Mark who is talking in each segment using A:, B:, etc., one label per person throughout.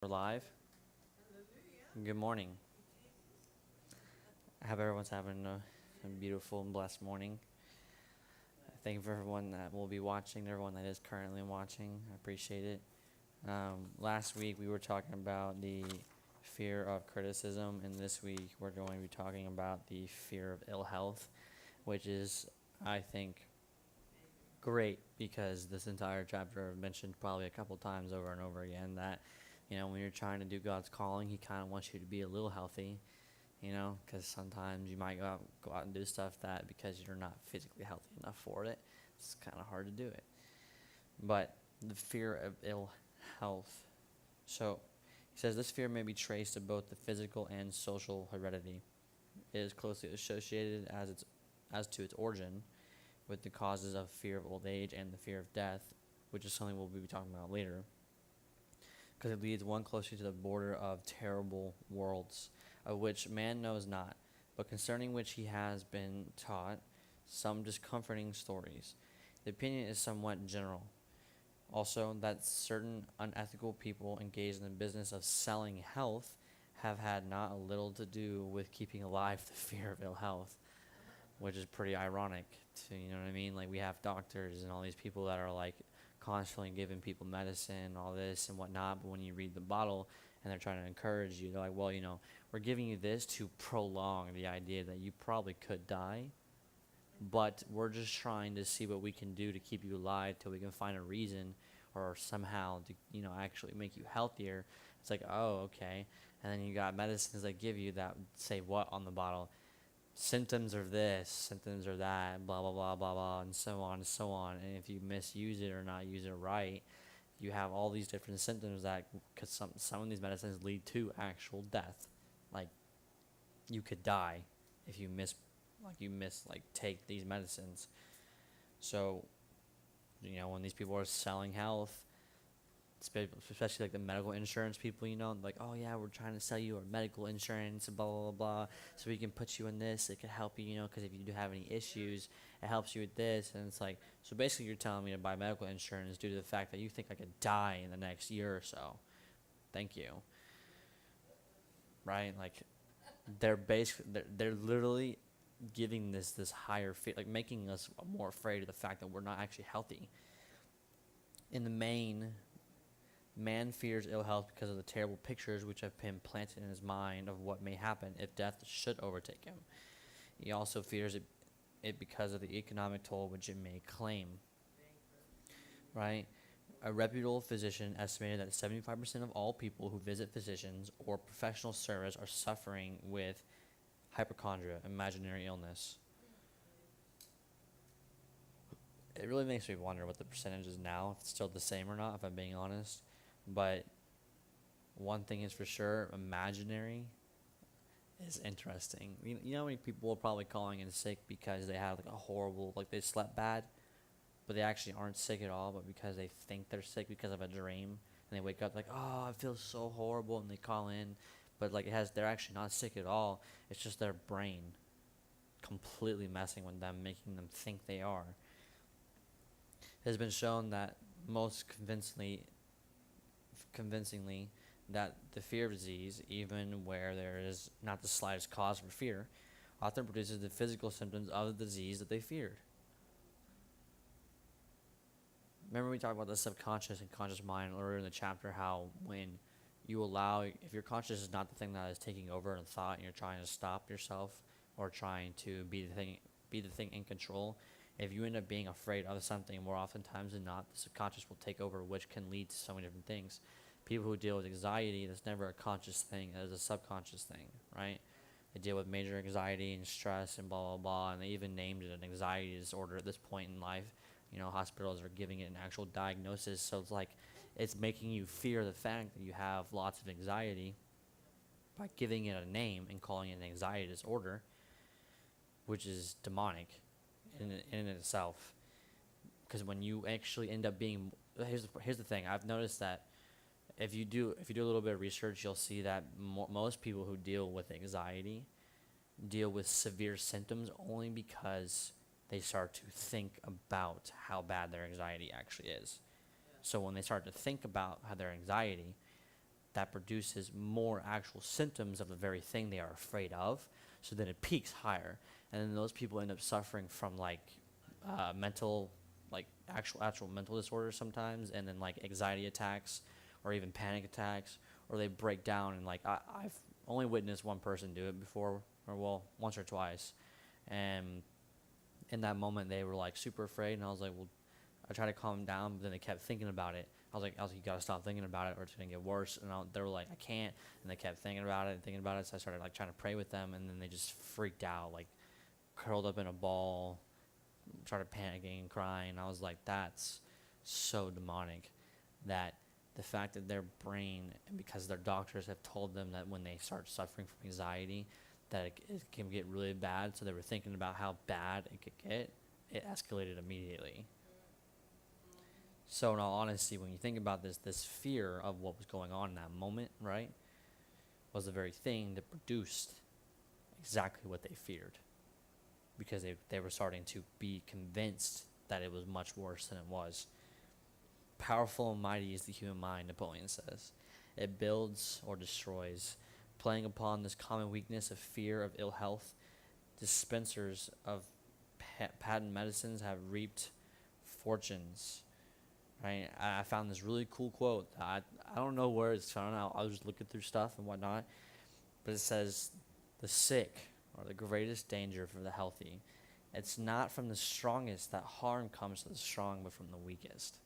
A: We're live. Good morning. I hope everyone's having a beautiful and blessed morning. Thank you for everyone that will be watching, everyone that is currently watching. I appreciate it. Last week we were talking about the fear of criticism, and this week we're going to be talking about the fear of ill health, which is, I think, great because this entire chapter I've mentioned probably a couple times over and over again that, when you're trying to do God's calling, He kind of wants you to be a little healthy, because sometimes you might go out and do stuff that because you're not physically healthy enough for it, it's kind of hard to do it. But the fear of ill health. So he says this fear may be traced to both the physical and social heredity. It is closely associated as to its origin with the causes of fear of old age and the fear of death, which is something we'll be talking about later, because it leads one closer to the border of terrible worlds, of which man knows not, but concerning which he has been taught some discomforting stories. The opinion is somewhat general. Also, that certain unethical people engaged in the business of selling health have had not a little to do with keeping alive the fear of ill health, which is pretty ironic. You know what I mean? Like, we have doctors and all these people that are like constantly giving people medicine, all this and whatnot, but when you read the bottle and they're trying to encourage you, they're like, well, we're giving you this to prolong the idea that you probably could die, but we're just trying to see what we can do to keep you alive till we can find a reason or somehow to, actually make you healthier. It's like, oh, okay. And then you got medicines that give you that say what on the bottle? Symptoms are this, symptoms are that, blah, blah, blah, blah, blah, and so on and so on. And if you misuse it or not use it right, you have all these different symptoms that, because some of these medicines lead to actual death. Like, you could die if you take these medicines. So, when these people are selling health, especially like the medical insurance people, like, oh yeah, we're trying to sell you our medical insurance, blah, blah, blah, blah, so we can put you in this, it could help you, because if you do have any issues, it helps you with this. And it's like, so basically you're telling me to buy medical insurance due to the fact that you think I could die in the next year or so. Thank you. Right? Like, they're literally giving this higher fear, like making us more afraid of the fact that we're not actually healthy. In the main, man fears ill health because of the terrible pictures which have been planted in his mind of what may happen if death should overtake him. He also fears it because of the economic toll which it may claim. Right? A reputable physician estimated that 75% of all people who visit physicians or professional service are suffering with hypochondria, imaginary illness. It really makes me wonder what the percentage is now, if it's still the same or not, if I'm being honest. But one thing is for sure, imaginary is interesting. You know how many people are probably calling in sick because they have like a horrible, like they slept bad, but they actually aren't sick at all, but because they think they're sick because of a dream, and they wake up like, oh, I feel so horrible, and they call in, but like they're actually not sick at all. It's just their brain completely messing with them, making them think they are. It has been shown that most convincingly that the fear of disease, even where there is not the slightest cause for fear, often produces the physical symptoms of the disease that they feared. Remember we talked about the subconscious and conscious mind earlier in the chapter, how when you allow, if your conscious is not the thing that is taking over in thought and you're trying to stop yourself or trying to be the thing in control, if you end up being afraid of something, more oftentimes than not, the subconscious will take over, which can lead to so many different things. People who deal with anxiety, that's never a conscious thing, that is a subconscious thing, right? They deal with major anxiety and stress and blah, blah, blah, and they even named it an anxiety disorder at this point in life. Hospitals are giving it an actual diagnosis, so it's like it's making you fear the fact that you have lots of anxiety by giving it a name and calling it an anxiety disorder, which is demonic in itself. Because when you actually end up being, here's the thing, I've noticed that if you do a little bit of research, you'll see that most people who deal with anxiety deal with severe symptoms only because they start to think about how bad their anxiety actually is. So when they start to think about how their anxiety, that produces more actual symptoms of the very thing they are afraid of. So then it peaks higher, and then those people end up suffering from like mental, like actual mental disorders sometimes, and then like anxiety attacks, or even panic attacks, or they break down. And like I've only witnessed one person do it before, or well, once or twice, and in that moment they were like super afraid, and I was like, well, I tried to calm them down, but then they kept thinking about it. I was like, you gotta stop thinking about it, or it's gonna get worse. And they were like, I can't, and they kept thinking about it and thinking about it. So I started like trying to pray with them, and then they just freaked out, like curled up in a ball, started panicking and crying. I was like, that's so demonic. That the fact that their brain, and because their doctors have told them that when they start suffering from anxiety, that it can get really bad. So they were thinking about how bad it could get. It escalated immediately. So in all honesty, when you think about this fear of what was going on in that moment, right, was the very thing that produced exactly what they feared. Because they were starting to be convinced that it was much worse than it was. Powerful and mighty is the human mind, Napoleon says. It builds or destroys. Playing upon this common weakness of fear of ill health, dispensers of patent medicines have reaped fortunes. Right? I found this really cool quote. I don't know where it's found. I was just looking through stuff and whatnot. But it says, the sick are the greatest danger for the healthy. It's not from the strongest that harm comes to the strong, but from the weakest.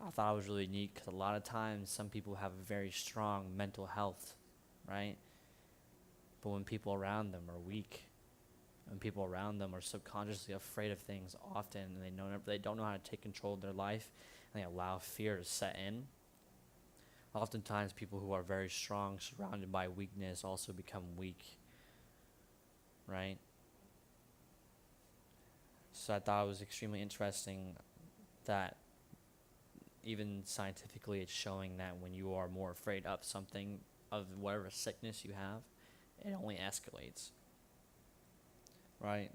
A: I thought it was really neat because a lot of times some people have very strong mental health, right? But when people around them are weak, and people around them are subconsciously afraid of things often, and they don't know how to take control of their life, and they allow fear to set in. Oftentimes people who are very strong, surrounded by weakness, also become weak, right? So I thought it was extremely interesting that even scientifically it's showing that when you are more afraid of something, of whatever sickness you have, it only escalates. Right?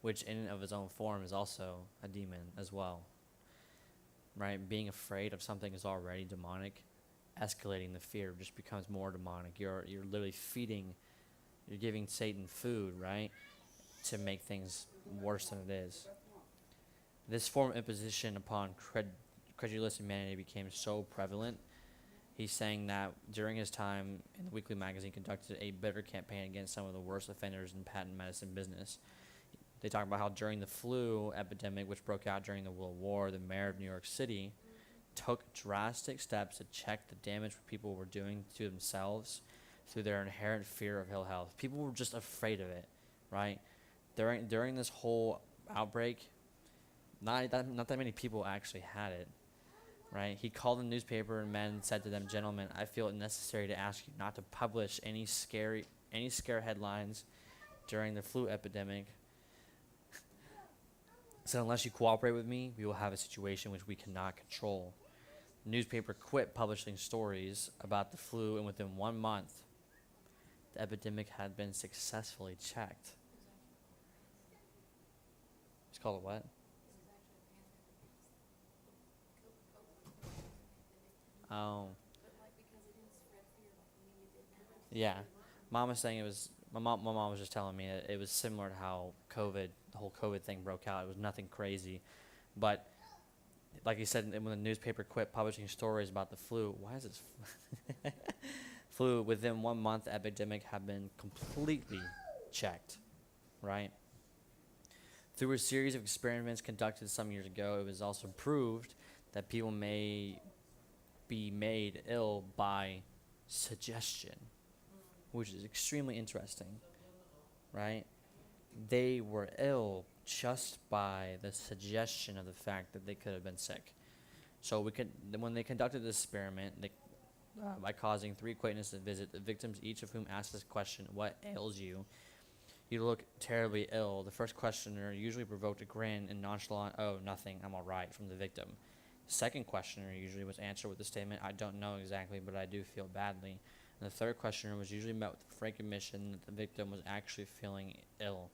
A: Which in and of its own form is also a demon as well. Right? Being afraid of something is already demonic. Escalating the fear just becomes more demonic. You're literally you're giving Satan food, right? To make things worse than it is. This form of imposition upon credulous humanity became so prevalent. He's saying that during his time in the weekly magazine conducted a bitter campaign against some of the worst offenders in patent medicine business. They talk about how during the flu epidemic, which broke out during the World War, the mayor of New York City took drastic steps to check the damage people were doing to themselves through their inherent fear of ill health. People were just afraid of it, right? During this whole outbreak, not that many people actually had it. Right? He called the newspaper and men said to them, "Gentlemen, I feel it necessary to ask you not to publish any scare headlines during the flu epidemic. So unless you cooperate with me, we will have a situation which we cannot control." The newspaper quit publishing stories about the flu, and within 1 month, the epidemic had been successfully checked. It's called a what? Oh. Yeah. Mom was saying it was, my mom was just telling me it was similar to how the whole COVID thing broke out. It was nothing crazy. But like you said, when the newspaper quit publishing stories about the flu, why is this flu, within 1 month, the epidemic had been completely checked, right? Through a series of experiments conducted some years ago, it was also proved that people may be made ill by suggestion, which is extremely interesting, right? They were ill just by the suggestion of the fact that they could have been sick. So when they conducted this experiment, by causing 3 acquaintances to visit the victims, each of whom asked this question, "What ails you? You look terribly ill." The first questioner usually provoked a grin and nonchalant, "Oh, nothing, I'm all right," from the victim. The second questioner usually was answered with the statement, "I don't know exactly, but I do feel badly." And the third questioner was usually met with the frank admission that the victim was actually feeling ill.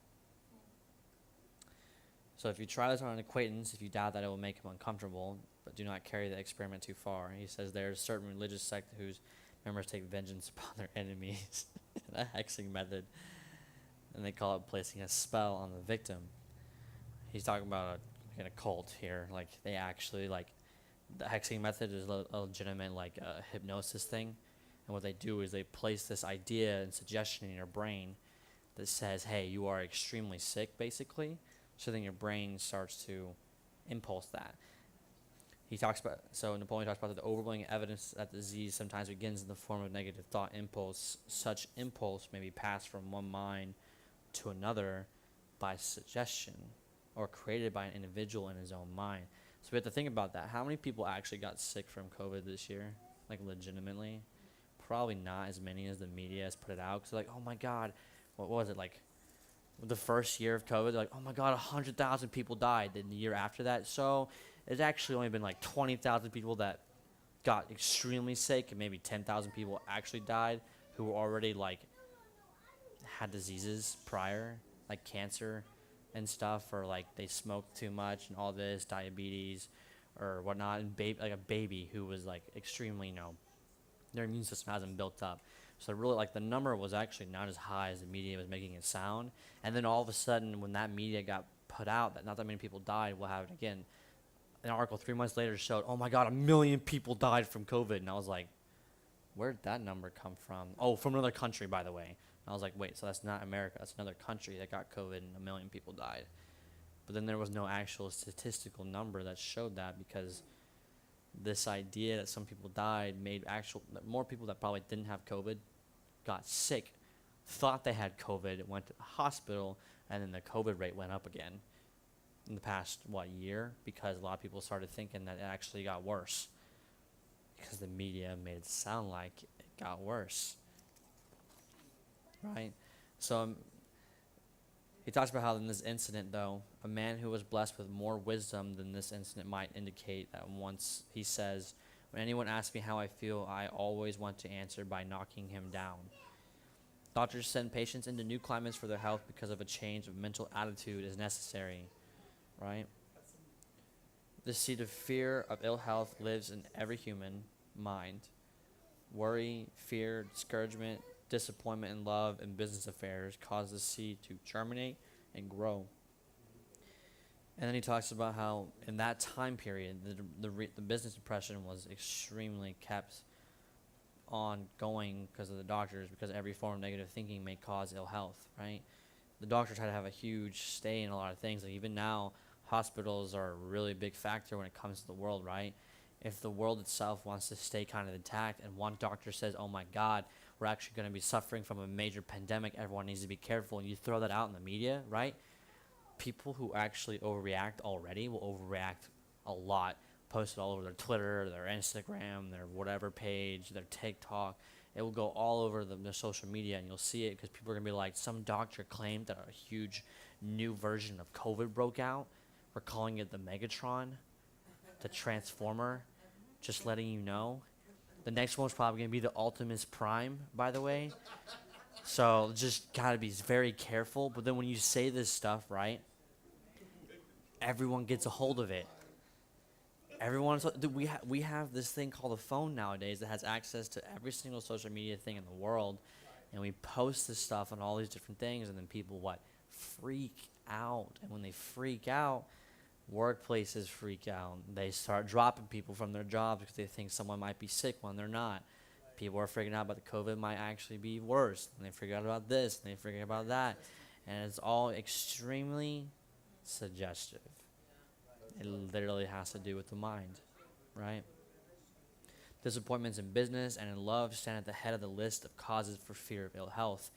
A: So if you try this on an acquaintance, if you doubt that it will make him uncomfortable, but do not carry the experiment too far. He says there's a certain religious sect whose members take vengeance upon their enemies. A hexing method. And they call it placing a spell on the victim. He's talking about a cult here. Like, they actually, like, the hexing method is a legitimate, like, hypnosis thing. And what they do is they place this idea and suggestion in your brain that says, hey, you are extremely sick, basically. So then your brain starts to impulse that. Napoleon talks about the overwhelming evidence that the disease sometimes begins in the form of negative thought impulse. Such impulse may be passed from one mind to another by suggestion or created by an individual in his own mind. So we have to think about that. How many people actually got sick from COVID this year? Like, legitimately? Probably not as many as the media has put it out. Because, like, oh my God, what was it? Like, the first year of COVID, like, oh my God, 100,000 people died. Then the year after that, so it's actually only been like 20,000 people that got extremely sick, and maybe 10,000 people actually died who were already, like, had diseases prior, like cancer and stuff, or like they smoked too much and all this, diabetes or whatnot, and like a baby who was like extremely, their immune system hasn't built up. So really, like, the number was actually not as high as the media was making it sound. And then all of a sudden, when that media got put out that not that many people died, we'll have it again. An article 3 months later showed, oh my God, 1 million people died from COVID. And I was like, where did that number come from? Oh, from another country, by the way. And I was like, wait, so that's not America. That's another country that got COVID and 1 million people died. But then there was no actual statistical number that showed that, because this idea that some people died made more people that probably didn't have COVID got sick, thought they had COVID, went to the hospital, and then the COVID rate went up again in the past, year, because a lot of people started thinking that it actually got worse because the media made it sound like it got worse, right? So he talks about how in this incident, though, a man who was blessed with more wisdom than this incident might indicate, that once he says, when anyone asks me how I feel, I always want to answer by knocking him down. Doctors send patients into new climates for their health because of a change of mental attitude is necessary, right? The seed of fear of ill health lives in every human mind. Worry, fear, discouragement, disappointment in love and business affairs cause the seed to germinate and grow. And then he talks about how in that time period, the business depression was extremely kept ongoing because of the doctors, because every form of negative thinking may cause ill health, right? The doctors had to have a huge stay in a lot of things. Like, even now, hospitals are a really big factor when it comes to the world, right? If the world itself wants to stay kind of intact and one doctor says, oh my God, we're actually going to be suffering from a major pandemic, everyone needs to be careful, and you throw that out in the media, right? People who actually overreact already will overreact a lot, post it all over their Twitter, their Instagram, their whatever page, their TikTok. It will go all over the social media, and you'll see it because people are going to be like, some doctor claimed that a huge new version of COVID broke out. We're calling it the Megatron, the Transformer, just letting you know. The next one's probably going to be the Optimus Prime, by the way. So just got to be very careful. But then when you say this stuff, right, everyone gets a hold of it. We have this thing called a phone nowadays that has access to every single social media thing in the world. And we post this stuff on all these different things. And then people, freak out. And when they freak out, workplaces freak out. They start dropping people from their jobs because they think someone might be sick when they're not. People are freaking out about the COVID might actually be worse. And they figure out about this, and they figure about that. And it's all extremely suggestive. It literally has to do with the mind, right? Disappointments in business and in love stand at the head of the list of causes for fear of ill health.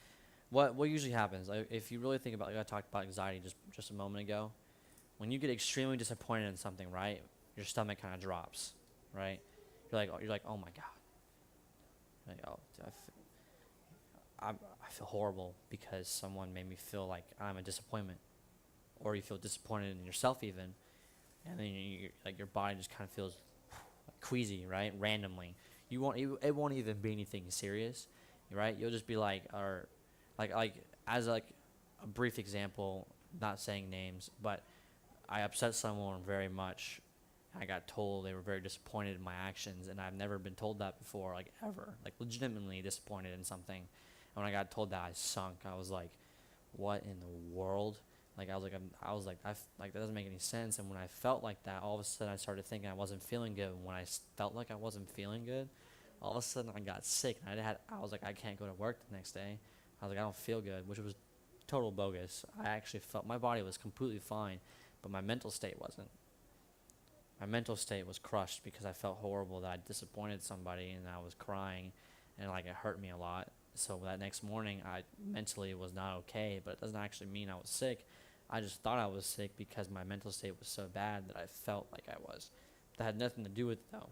A: What usually happens, if you really think about, I talked about anxiety just a moment ago. When you get extremely disappointed in something, right, your stomach kind of drops, right? You're like, oh my God. Like, oh, I feel horrible because someone made me feel like I'm a disappointment, or you feel disappointed in yourself even, and then your body just kind of feels queasy, right? Randomly, it won't even be anything serious, right? You'll just be like, or like as a brief example, not saying names, but I upset someone very much, I got told they were very disappointed in my actions, and I've never been told that before, like ever, like legitimately disappointed in something. And when I got told that, I sunk. I was like, "What in the world?" Like like that doesn't make any sense. And when I felt like that, all of a sudden I started thinking I wasn't feeling good. And when I felt like I wasn't feeling good, all of a sudden I got sick. And I was like, I can't go to work the next day. I was like, I don't feel good, which was total bogus. I actually felt my body was completely fine, but my mental state wasn't. My mental state was crushed because I felt horrible that I disappointed somebody, and I was crying, and like it hurt me a lot. So that next morning, I mentally was not okay, but it doesn't actually mean I was sick. I just thought I was sick because my mental state was so bad that I felt like I was. That had nothing to do with it though,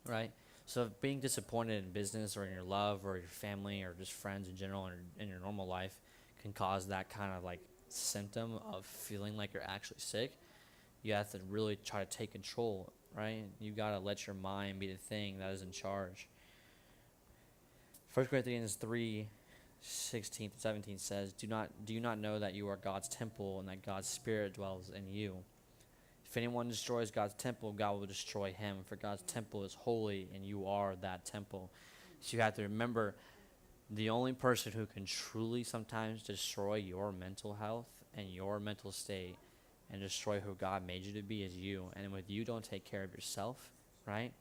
A: right? So if being disappointed in business or in your love or your family or just friends in general or in your normal life can cause that kind of like symptom of feeling like you're actually sick, you have to really try to take control, right? You got to let your mind be the thing that is in charge. 1 Corinthians 3:16-17 says, Do you not know that you are God's temple and that God's Spirit dwells in you? If anyone destroys God's temple, God will destroy him, for God's temple is holy and you are that temple. So you have to remember, the only person who can truly sometimes destroy your mental health and your mental state and destroy who God made you to be is you. And if you don't take care of yourself, right?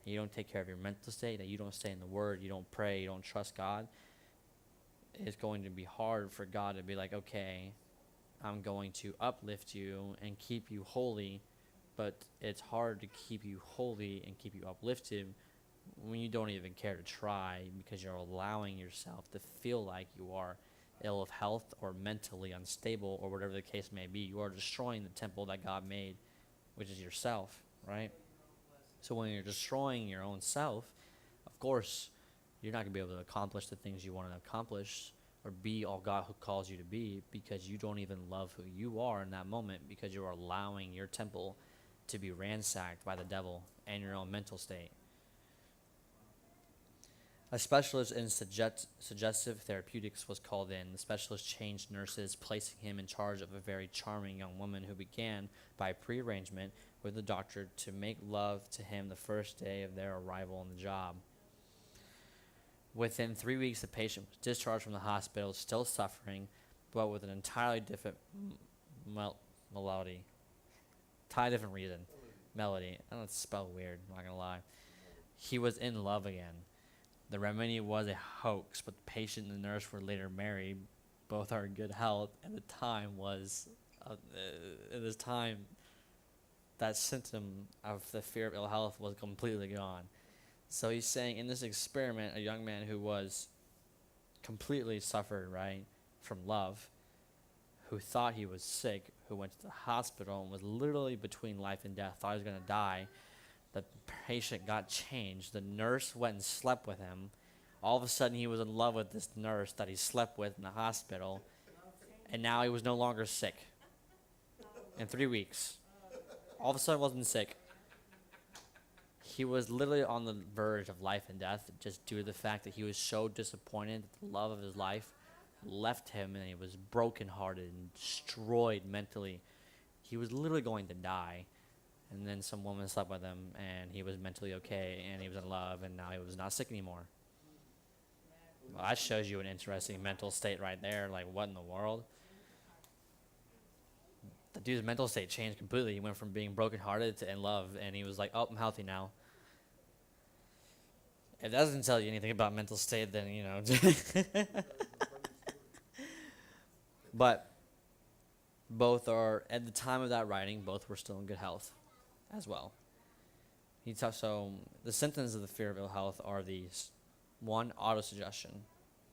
A: And you don't take care of your mental state, that you don't stay in the Word, you don't pray, you don't trust God, it's going to be hard for God to be like, okay, I'm going to uplift you and keep you holy, but it's hard to keep you holy and keep you uplifted when you don't even care to try, because you're allowing yourself to feel like you are ill of health or mentally unstable or whatever the case may be. You are destroying the temple that God made, which is yourself, right? So when you're destroying your own self, of course, you're not going to be able to accomplish the things you want to accomplish or be all God who calls you to be, because you don't even love who you are in that moment, because you're allowing your temple to be ransacked by the devil and your own mental state. A specialist in suggestive therapeutics was called in. The specialist changed nurses, placing him in charge of a very charming young woman who began, by prearrangement with the doctor, to make love to him the first day of their arrival on the job. Within 3 weeks, the patient was discharged from the hospital, still suffering, but with an entirely different melody. Entirely different reason. Melody. I know it's spelled weird, I'm not going to lie. He was in love again. The remedy was a hoax, but the patient and the nurse were later married. Both are in good health, and at this time, that symptom of the fear of ill health was completely gone. So he's saying, in this experiment, a young man who was completely suffered, right, from love, who thought he was sick, who went to the hospital and was literally between life and death, thought he was going to die. The patient got changed. The nurse went and slept with him. All of a sudden, he was in love with this nurse that he slept with in the hospital, and now he was no longer sick. In 3 weeks, all of a sudden, wasn't sick. He was literally on the verge of life and death, just due to the fact that he was so disappointed that the love of his life left him, and he was brokenhearted and destroyed mentally. He was literally going to die. And then some woman slept with him, and he was mentally okay, and he was in love, and now he was not sick anymore. Well, that shows you an interesting mental state right there. Like, what in the world? The dude's mental state changed completely. He went from being brokenhearted to in love, and he was like, oh, I'm healthy now. If that doesn't tell you anything about mental state, then, you know. But both are, at the time of that writing, both were still in good health as well. So the symptoms of the fear of ill health are these. 1, autosuggestion.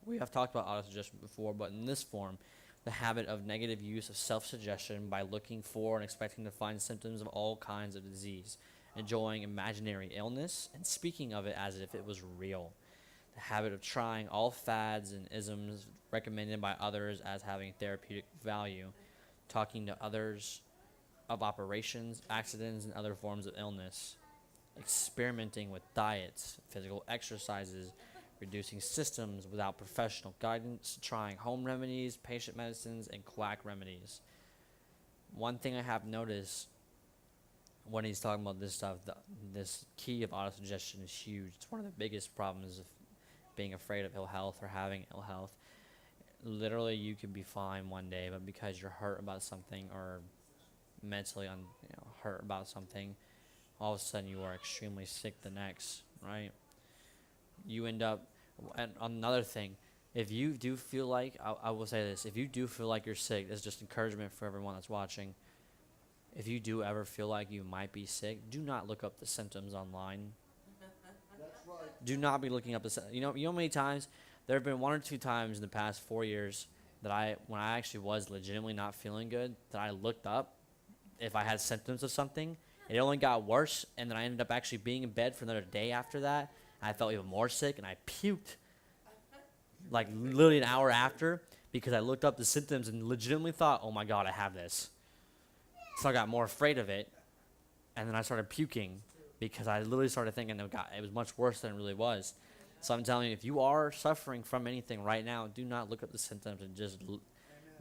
A: We have talked about autosuggestion before, but in this form, the habit of negative use of self-suggestion by looking for and expecting to find symptoms of all kinds of disease, enjoying imaginary illness, and speaking of it as if it was real. The habit of trying all fads and isms recommended by others as having therapeutic value, talking to others of operations, accidents, and other forms of illness, experimenting with diets, physical exercises, reducing systems without professional guidance, trying home remedies, patient medicines, and quack remedies. One thing I have noticed when he's talking about this stuff, this key of autosuggestion is huge. It's one of the biggest problems of being afraid of ill health or having ill health. Literally, you could be fine one day, but because you're hurt about something or mentally hurt about something, all of a sudden you are extremely sick the next, right? You end up, and another thing, if you do feel like, I will say this, if you do feel like you're sick, this is just encouragement for everyone that's watching. If you do ever feel like you might be sick, do not look up the symptoms online.
B: That's right.
A: Do not be looking up the, you know how many times, there have been 1 or 2 times in the past 4 years that when I actually was legitimately not feeling good, that I looked up if I had symptoms of something. It only got worse, and then I ended up actually being in bed for another day after that. And I felt even more sick, and I puked like literally an hour after because I looked up the symptoms and legitimately thought, oh my God, I have this. So I got more afraid of it, and then I started puking because I literally started thinking it was much worse than it really was. So I'm telling you, if you are suffering from anything right now, do not look up the symptoms and just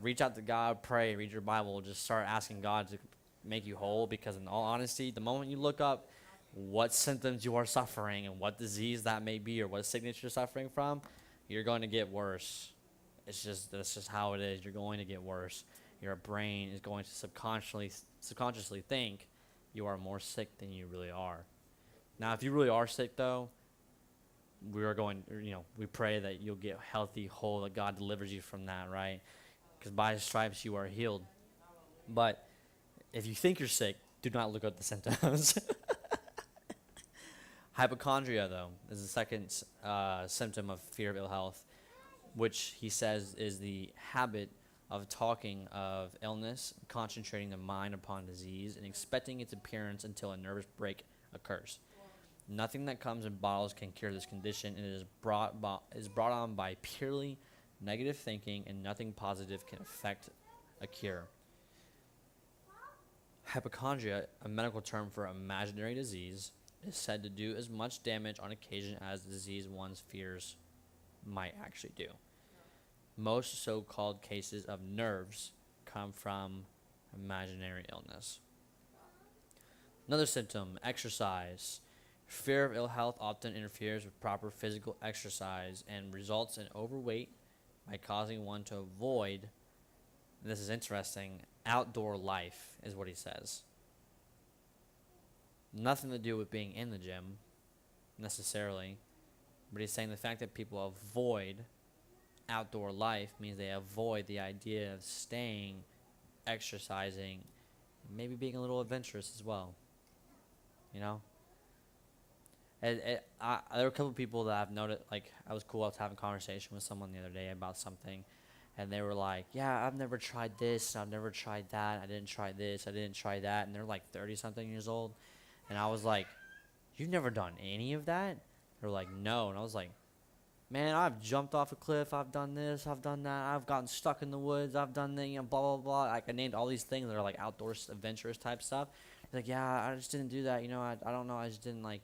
A: reach out to God, pray, read your Bible, just start asking God to make you whole, because in all honesty, the moment you look up what symptoms you are suffering and what disease that may be or what sickness you're suffering from, you're going to get worse. That's just how it is. You're going to get worse. Your brain is going to subconsciously think you are more sick than you really are. Now, if you really are sick, though, we pray that you'll get healthy, whole, that God delivers you from that, right? Because by His stripes you are healed. But if you think you're sick, do not look up the symptoms. Hypochondria, though, is the second symptom of fear of ill health, which he says is the habit of talking of illness, concentrating the mind upon disease, and expecting its appearance until a nervous break occurs. Nothing that comes in bottles can cure this condition, and it is brought on by purely negative thinking, and nothing positive can affect a cure. Hypochondria, a medical term for imaginary disease, is said to do as much damage on occasion as the disease one's fears might actually do. Most so-called cases of nerves come from imaginary illness. Another symptom, exercise. Fear of ill health often interferes with proper physical exercise and results in overweight by causing one to avoid, and this is interesting, outdoor life, is what he says. Nothing to do with being in the gym, necessarily, but he's saying the fact that people avoid outdoor life means they avoid the idea of staying, exercising, maybe being a little adventurous as well. You know? There were a couple of people that I've noticed, like, I was having a conversation with someone the other day about something, and they were like, yeah, I've never tried this, I've never tried that, I didn't try this, I didn't try that, and they're like 30-something years old, and I was like, you've never done any of that? They're like, no, and I was like, man, I've jumped off a cliff, I've done this, I've done that, I've gotten stuck in the woods, I've done the, blah, blah, blah, like, I named all these things that are, like, outdoors, adventurous type stuff. Like, yeah, I just didn't do that, I don't know, I just didn't, like,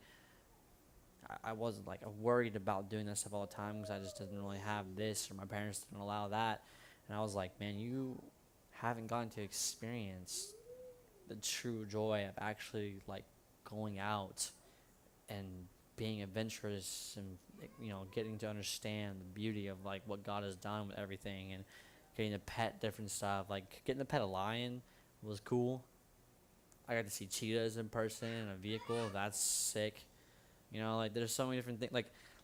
A: I wasn't, like, worried about doing that stuff all the time because I just didn't really have this, or my parents didn't allow that. And I was like, man, you haven't gotten to experience the true joy of actually, like, going out and being adventurous and, getting to understand the beauty of, like, what God has done with everything, and getting to pet different stuff. Like, getting to pet a lion was cool. I got to see cheetahs in person in a vehicle. That's sick. Like, there's so many different things.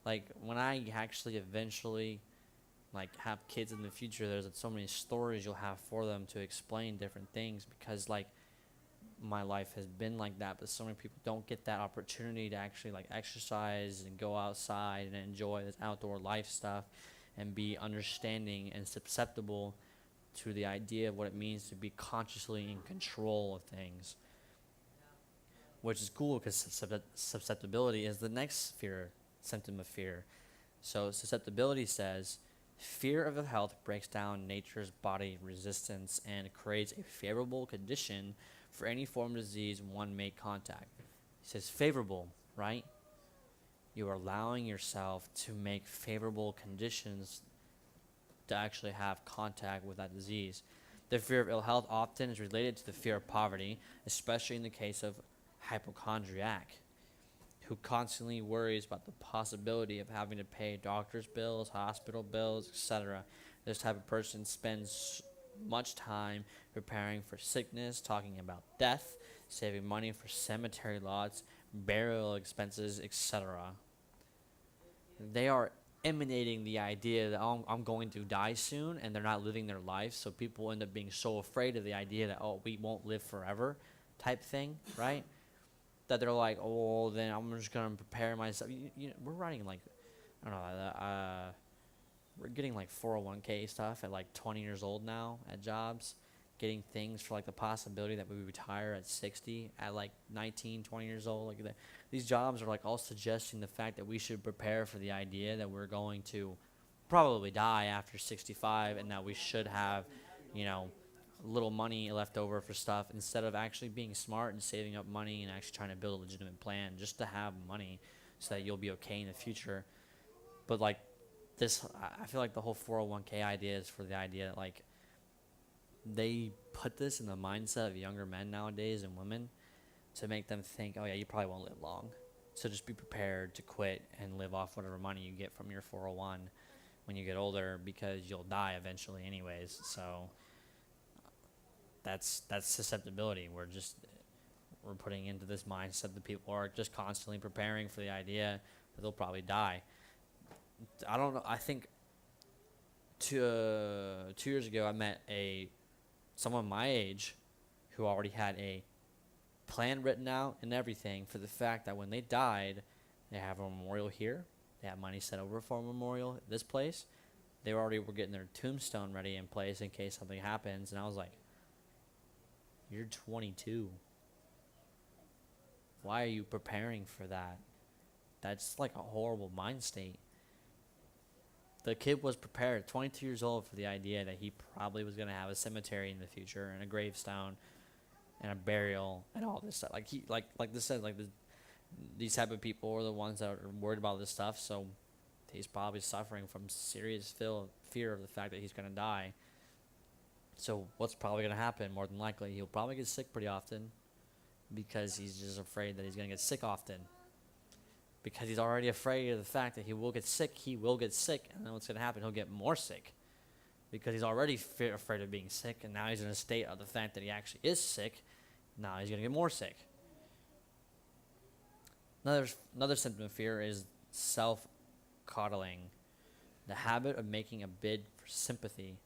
A: Like when I actually eventually, like, have kids in the future, there's so many stories you'll have for them to explain different things, because, like, my life has been like that, but so many people don't get that opportunity to actually, like, exercise and go outside and enjoy this outdoor life stuff and be understanding and susceptible to the idea of what it means to be consciously in control of things. Which is cool, because susceptibility is the next symptom of fear. So susceptibility says, fear of ill health breaks down nature's body resistance and creates a favorable condition for any form of disease one may contact. He says favorable, right? You are allowing yourself to make favorable conditions to actually have contact with that disease. The fear of ill health often is related to the fear of poverty, especially in the case of hypochondriac, who constantly worries about the possibility of having to pay doctor's bills, hospital bills, etc. This type of person spends much time preparing for sickness, talking about death, saving money for cemetery lots, burial expenses, etc. They are emanating the idea that, oh, I'm going to die soon, and they're not living their life, so people end up being so afraid of the idea that, oh, we won't live forever type thing, right? That they're like, oh, then I'm just going to prepare myself. We're writing like, I don't know, we're getting like 401k stuff at like 20 years old now at jobs, getting things for like the possibility that we retire at 60 at like 19, 20 years old. Like these jobs are like all suggesting the fact that we should prepare for the idea that we're going to probably die after 65, and that we should have, little money left over for stuff, instead of actually being smart and saving up money and actually trying to build a legitimate plan just to have money so that you'll be okay in the future. But like this, I feel like the whole 401k idea is for the idea that like they put this in the mindset of younger men nowadays and women to make them think, oh yeah, you probably won't live long, so just be prepared to quit and live off whatever money you get from your 401 when you get older, because you'll die eventually anyways. So that's susceptibility. We're putting into this mindset that people are just constantly preparing for the idea that they'll probably die. I don't know. I think 2 years ago I met someone my age who already had a plan written out and everything for the fact that when they died, they have a memorial here. They have money set over for a memorial at this place. They already were getting their tombstone ready in place in case something happens. And I was like, you're 22. Why are you preparing for that? That's like a horrible mind state. The kid was prepared, 22 years old, for the idea that he probably was going to have a cemetery in the future and a gravestone and a burial and all this stuff. These type of people are the ones that are worried about this stuff. So he's probably suffering from serious fear of the fact that he's going to die. So what's probably going to happen? More than likely, he'll probably get sick pretty often, because he's just afraid that he's going to get sick often. Because he's already afraid of the fact that he will get sick, and then what's going to happen? He'll get more sick. Because he's already afraid of being sick, and now he's in a state of the fact that he actually is sick. Now he's going to get more sick. Another symptom of fear is self-coddling. The habit of making a bid for sympathy.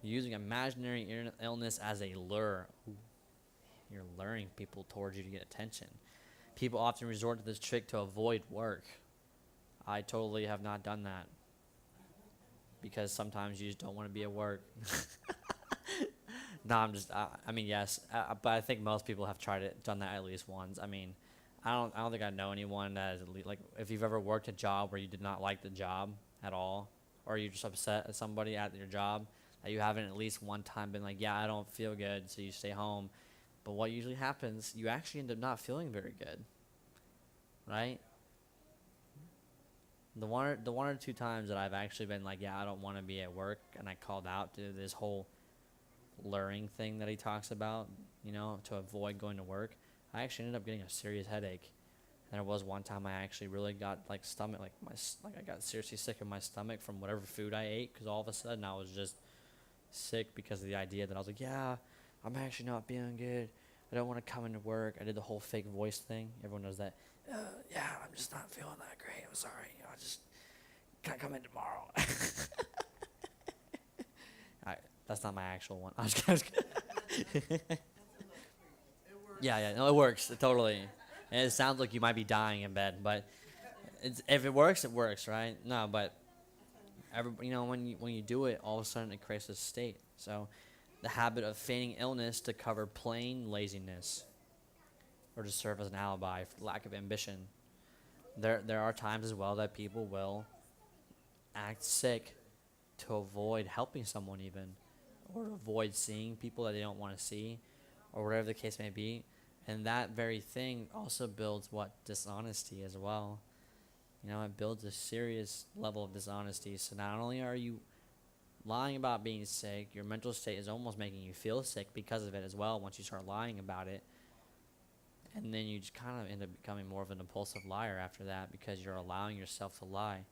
A: Using imaginary illness as a lure. Ooh, you're luring people towards you to get attention. People often resort to this trick to avoid work. I totally have not done that, because sometimes you just don't want to be at work. No, yes, but I think most people have done that at least once. I mean, I don't think I know anyone that is like, if you've ever worked a job where you did not like the job at all, or you're just upset at somebody at your job, that you haven't at least one time been like, yeah, I don't feel good, so you stay home. But what usually happens, you actually end up not feeling very good, right? The one or two times that I've actually been like, yeah, I don't want to be at work, and I called out to this whole luring thing that he talks about, to avoid going to work, I actually ended up getting a serious headache. And there was one time I actually really got like stomach, I got seriously sick in my stomach from whatever food I ate, because all of a sudden I was just sick because of the idea that I was like, yeah, I'm actually not feeling good. I don't want to come into work. I did the whole fake voice thing. Everyone knows that. Yeah, I'm just not feeling that great. I'm sorry. I just can't come in tomorrow. That's not my actual one. I was Yeah, no, it works totally. And it sounds like you might be dying in bed, but if it works, it works, right? No, but when you do it, all of a sudden it creates a state. So the habit of feigning illness to cover plain laziness, or to serve as an alibi for lack of ambition. There are times as well that people will act sick to avoid helping someone, even, or to avoid seeing people that they don't want to see, or whatever the case may be. And that very thing also builds dishonesty as well. It builds a serious level of dishonesty. So not only are you lying about being sick, your mental state is almost making you feel sick because of it as well once you start lying about it. And then you just kind of end up becoming more of an impulsive liar after that because you're allowing yourself to lie.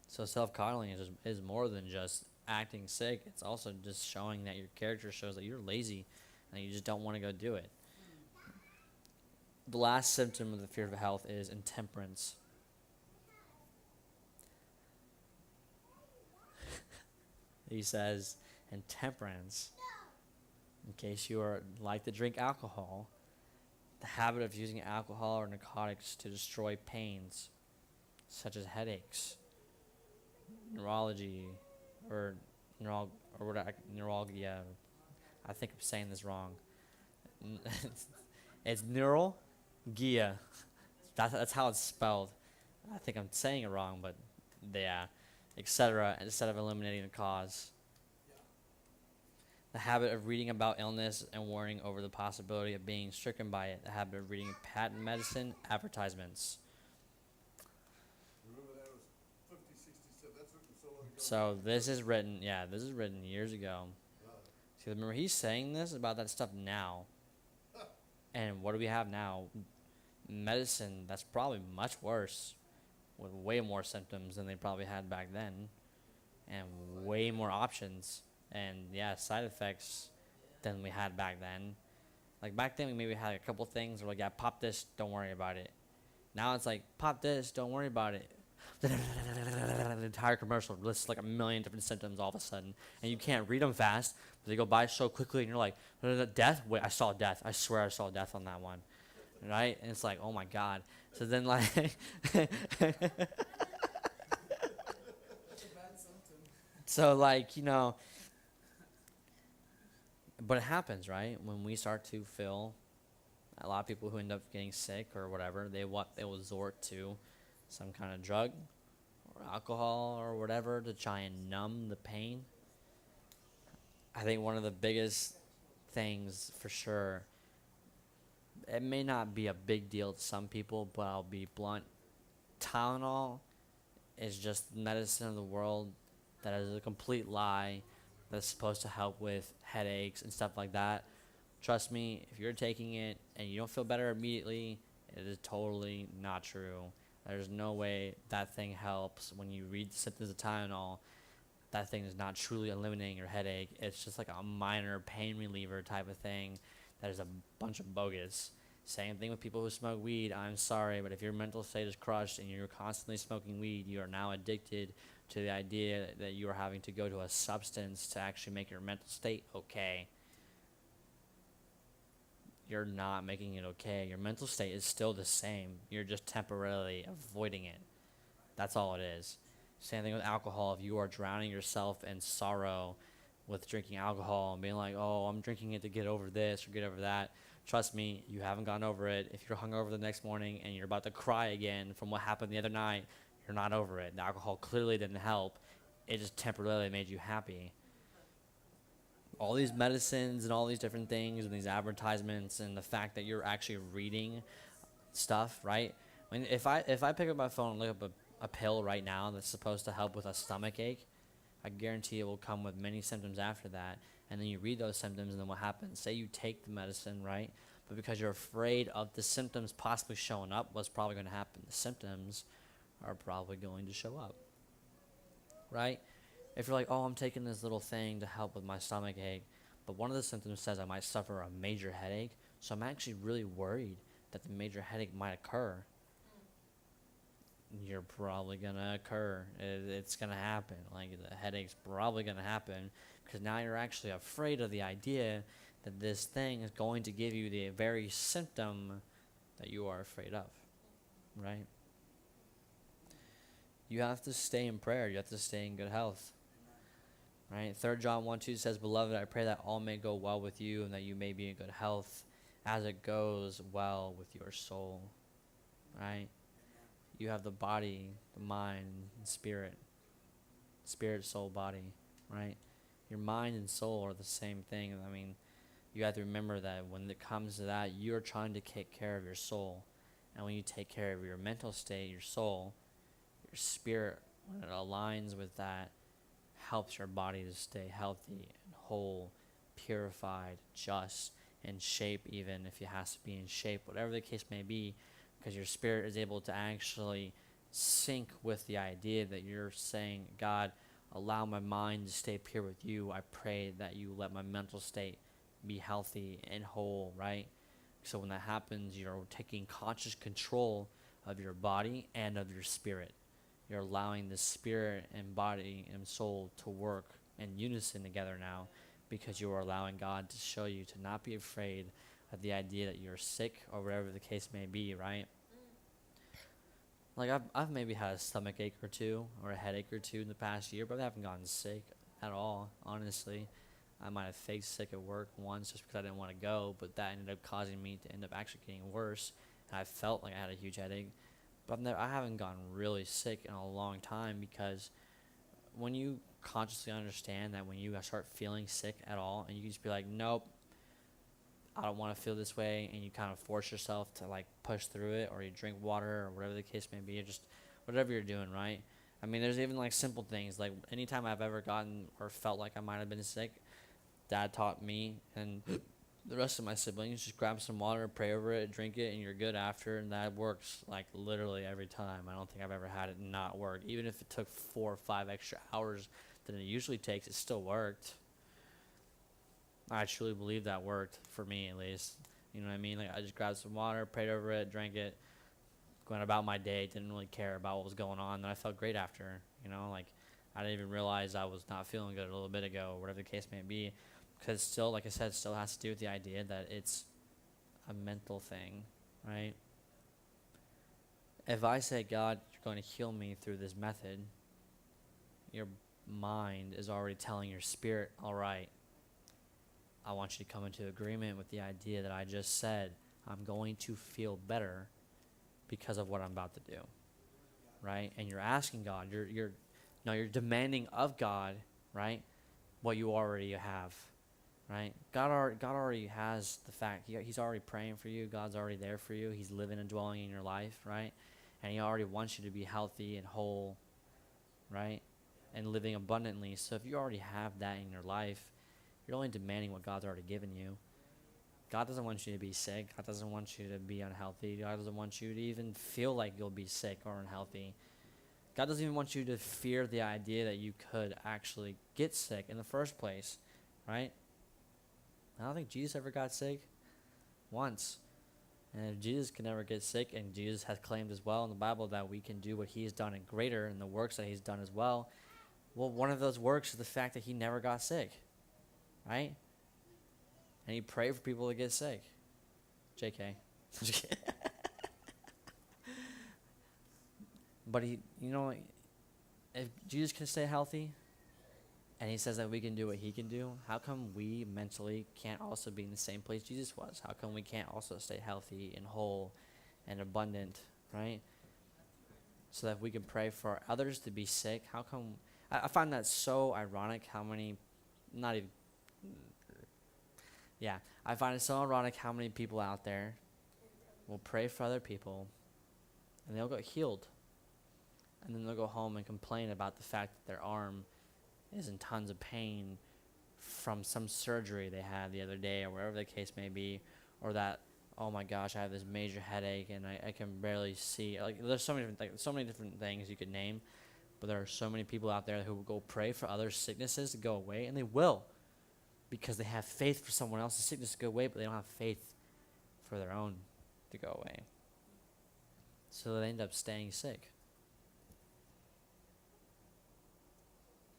A: So self-coddling is more than just acting sick. It's also just showing that your character shows that you're lazy and you just don't want to go do it. The last symptom of the fear of health is intemperance. He says, intemperance, in case you are like to drink alcohol, the habit of using alcohol or narcotics to destroy pains, such as headaches, neurology, or neuralgia. I think I'm saying this wrong. It's neuralgia. That's how it's spelled. I think I'm saying it wrong, but yeah, etc. Instead of eliminating the cause. The habit of reading about illness and worrying over the possibility of being stricken by it. The habit of reading patent medicine advertisements.
B: Remember that was 50, 60, that's written so long ago.
A: So this is written years ago. See, remember he's saying this about that stuff now. And what do we have now? Medicine that's probably much worse, with way more symptoms than they probably had back then, and way more options, and side effects than we had back then. Like back then we maybe had a couple things where like, pop this, don't worry about it. Now it's like, pop this, don't worry about it. The entire commercial lists like a million different symptoms all of a sudden, and you can't read them fast, but they go by so quickly, and you're like, death? Wait, I saw death. I swear I saw death on that one. Right? And it's like, oh my God. So then like so like, but it happens, right? When we start to feel, a lot of people who end up getting sick or whatever, they will resort to some kind of drug or alcohol or whatever to try and numb the pain. I think one of the biggest things for sure, it may not be a big deal to some people, but I'll be blunt. Tylenol is just medicine of the world that is a complete lie that's supposed to help with headaches and stuff like that. Trust me, if you're taking it and you don't feel better immediately, it is totally not true. There's no way that thing helps. When you read the symptoms of Tylenol, that thing is not truly eliminating your headache. It's just like a minor pain reliever type of thing that is a bunch of bogus. Same thing with people who smoke weed. I'm sorry, but if your mental state is crushed and you're constantly smoking weed, you are now addicted to the idea that you are having to go to a substance to actually make your mental state okay. You're not making it okay. Your mental state is still the same. You're just temporarily avoiding it. That's all it is. Same thing with alcohol. If you are drowning yourself in sorrow with drinking alcohol and being like, oh, I'm drinking it to get over this or get over that, trust me, you haven't gone over it. If you're hungover the next morning and you're about to cry again from what happened the other night, you're not over it. The alcohol clearly didn't help. It just temporarily made you happy. All these medicines and all these different things and these advertisements and the fact that you're actually reading stuff, right? I mean, if I pick up my phone and look up a pill right now that's supposed to help with a stomach ache, I guarantee it will come with many symptoms after that. And then you read those symptoms, and then what happens? Say you take the medicine, right? But because you're afraid of the symptoms possibly showing up, what's probably going to happen? The symptoms are probably going to show up, right? If you're like, oh, I'm taking this little thing to help with my stomach ache, but one of the symptoms says I might suffer a major headache, so I'm actually really worried that the major headache might occur. You're probably going to occur. It's going to happen. Like, the headache's probably going to happen because now you're actually afraid of the idea that this thing is going to give you the very symptom that you are afraid of, right? You have to stay in prayer. You have to stay in good health, right? 3 John 1:2 says, Beloved, I pray that all may go well with you and that you may be in good health as it goes well with your soul, right? You have the body, the mind, and spirit, soul, body, right? Your mind and soul are the same thing. I mean, you have to remember that when it comes to that, you're trying to take care of your soul. And when you take care of your mental state, your soul, your spirit, when it aligns with that, helps your body to stay healthy and whole, purified, just, in shape, even if it has to be in shape, whatever the case may be, because your spirit is able to actually sync with the idea that you're saying, God, allow my mind to stay pure with you. I pray that you let my mental state be healthy and whole, right? So when that happens, you're taking conscious control of your body and of your spirit. You're allowing the spirit and body and soul to work in unison together now, because you are allowing God to show you to not be afraid of the idea that you're sick or whatever the case may be, right? Like I've maybe had a stomach ache or two or a headache or two in the past year, but I haven't gotten sick at all, honestly. I might have faked sick at work once just because I didn't want to go, but that ended up causing me to end up actually getting worse. And I felt like I had a huge headache. But I haven't gotten really sick in a long time, because when you consciously understand that when you start feeling sick at all, and you just be like, nope, I don't want to feel this way, and you kind of force yourself to like push through it, or you drink water or whatever the case may be, or just whatever you're doing, right? I mean, there's even like simple things, like anytime I've ever gotten or felt like I might have been sick, Dad taught me and the rest of my siblings, just grab some water, pray over it, drink it, and you're good after. And that works like literally every time. I don't think I've ever had it not work. Even if it took 4 or 5 extra hours than it usually takes, it still worked. I truly believe that worked for me, at least. You know what I mean? Like, I just grabbed some water, prayed over it, drank it, went about my day, didn't really care about what was going on. And I felt great after. You know, like, I didn't even realize I was not feeling good a little bit ago, or whatever the case may be. Because still, like I said, still has to do with the idea that it's a mental thing, right? If I say, God, you're going to heal me through this method, your mind is already telling your spirit, all right, I want you to come into agreement with the idea that I just said. I'm going to feel better because of what I'm about to do, right? And you're asking God, you're demanding of God, right, what you already have. Right? God already has the fact. He's already praying for you. God's already there for you. He's living and dwelling in your life, right? And he already wants you to be healthy and whole, right? And living abundantly. So if you already have that in your life, you're only demanding what God's already given you. God doesn't want you to be sick. God doesn't want you to be unhealthy. God doesn't want you to even feel like you'll be sick or unhealthy. God doesn't even want you to fear the idea that you could actually get sick in the first place, right? I don't think Jesus ever got sick once. And if Jesus can never get sick, and Jesus has claimed as well in the Bible that we can do what he's done and greater in the works that he's done as well, one of those works is the fact that he never got sick, right? And he prayed for people to get sick. JK. But if Jesus can stay healthy, and he says that we can do what he can do, how come we mentally can't also be in the same place Jesus was? How come we can't also stay healthy and whole and abundant, right? So that we can pray for others to be sick. How come? I find that so ironic how many, not even, yeah, I find it so ironic how many people out there will pray for other people and they'll get healed. And then they'll go home and complain about the fact that their arm is in tons of pain from some surgery they had the other day, or wherever the case may be, or that, oh my gosh, I have this major headache and I can barely see. Like, there's so many different things you could name, but there are so many people out there who will go pray for other sicknesses to go away, and they will, because they have faith for someone else's sickness to go away, but they don't have faith for their own to go away. So they end up staying sick.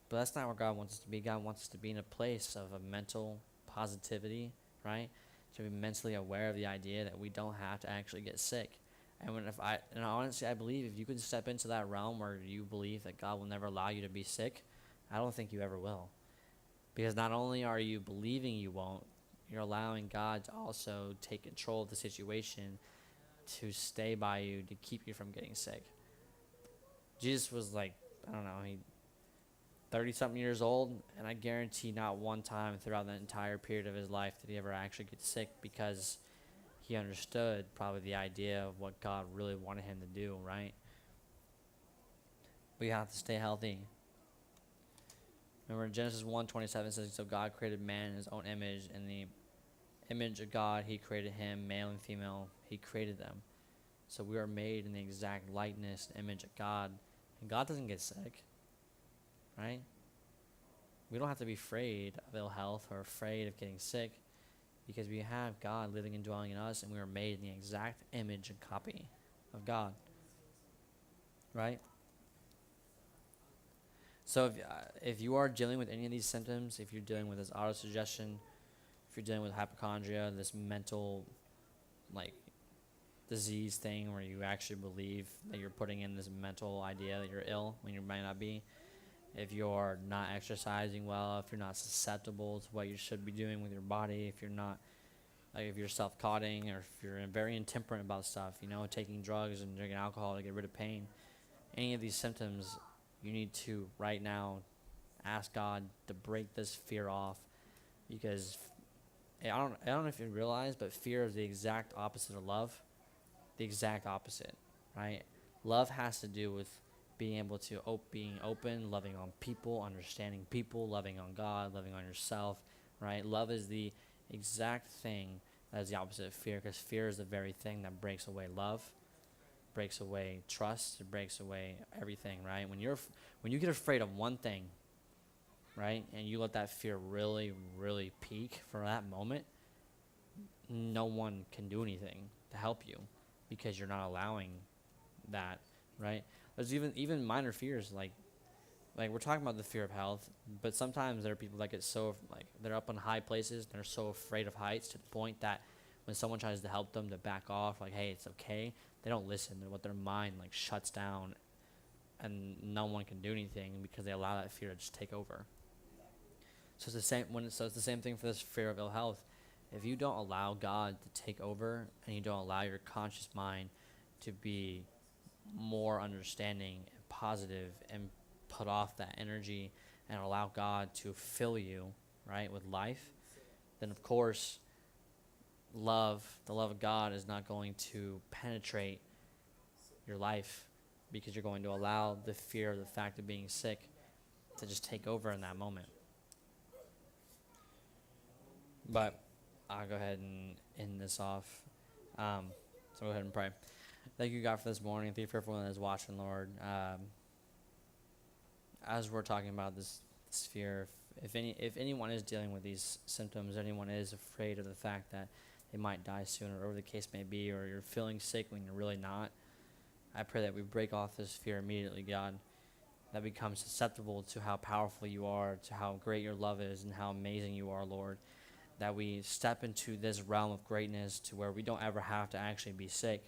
A: But that's not where God wants us to be. God wants us to be in a place of a mental positivity, right? To be mentally aware of the idea that we don't have to actually get sick. And honestly, I believe if you can step into that realm where you believe that God will never allow you to be sick, I don't think you ever will. Because not only are you believing you won't, you're allowing God to also take control of the situation to stay by you, to keep you from getting sick. Jesus was like, I don't know, 30-something years old, and I guarantee not one time throughout the entire period of his life did he ever actually get sick, because he understood probably the idea of what God really wanted him to do, right? We have to stay healthy. Remember, Genesis 1:27 says, so God created man in his own image. In the image of God, he created him, male and female, he created them. So we are made in the exact likeness and image of God. And God doesn't get sick, right? We don't have to be afraid of ill health or afraid of getting sick because we have God living and dwelling in us, and we are made in the exact image and copy of God, right? So if you are dealing with any of these symptoms, if you're dealing with this autosuggestion, if you're dealing with hypochondria, this mental, like, disease thing where you actually believe that you're putting in this mental idea that you're ill when you might not be, if you're not exercising well, if you're not susceptible to what you should be doing with your body, if you're not, like, if you're self-cutting, or if you're very intemperate about stuff, taking drugs and drinking alcohol to get rid of pain, any of these symptoms, you need to right now ask God to break this fear off, because I don't know if you realize, but fear is the exact opposite of love. The exact opposite, right? Love has to do with being able to being open, loving on people, understanding people, loving on God, loving on yourself, right? Love is the exact thing that is the opposite of fear, because fear is the very thing that breaks away love, breaks away trust, it breaks away everything, right? When you get afraid of one thing, right, and you let that fear really, really peak for that moment, no one can do anything to help you because you're not allowing that, right? There's even minor fears, like we're talking about the fear of health, but sometimes there are people that get so, like, they're up on high places, they're so afraid of heights to the point that when someone tries to help them to back off, like, hey, it's okay, they don't listen. What their mind, like, shuts down, and no one can do anything because they allow that fear to just take over. So it's the same thing for this fear of ill health. If you don't allow God to take over, and you don't allow your conscious mind to be more understanding and positive, and put off that energy and allow God to fill you, right, with life, then of course the love of God is not going to penetrate your life, because you're going to allow the fear of the fact of being sick to just take over in that moment. But I'll go ahead and end this off. So go ahead and pray. Thank you, God, for this morning. Thank you for everyone that is watching, Lord. As we're talking about this fear, if anyone is dealing with these symptoms, anyone is afraid of the fact that they might die soon, or whatever the case may be, or you're feeling sick when you're really not, I pray that we break off this fear immediately, God, that becomes susceptible to how powerful you are, to how great your love is, and how amazing you are, Lord, that we step into this realm of greatness to where we don't ever have to actually be sick.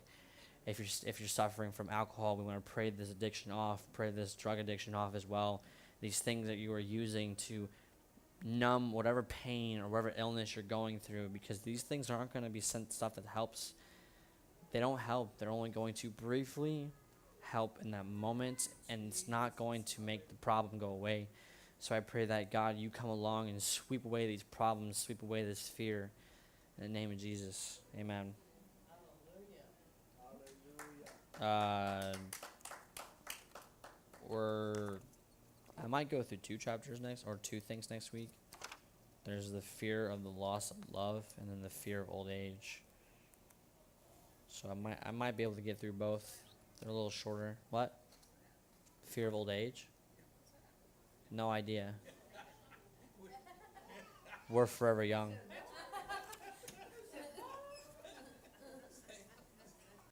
A: If you're suffering from alcohol, we want to pray this addiction off, pray this drug addiction off as well. These things that you are using to numb whatever pain or whatever illness you're going through, because these things aren't going to be stuff that helps. They don't help. They're only going to briefly help in that moment, and it's not going to make the problem go away. So I pray that, God, you come along and sweep away these problems, sweep away this fear. In the name of Jesus, amen. I might go through 2 chapters next, or 2 things next week. There's the fear of the loss of love, and then the fear of old age. So I might be able to get through both. They're a little shorter. What? Fear of old age? No idea. We're forever young.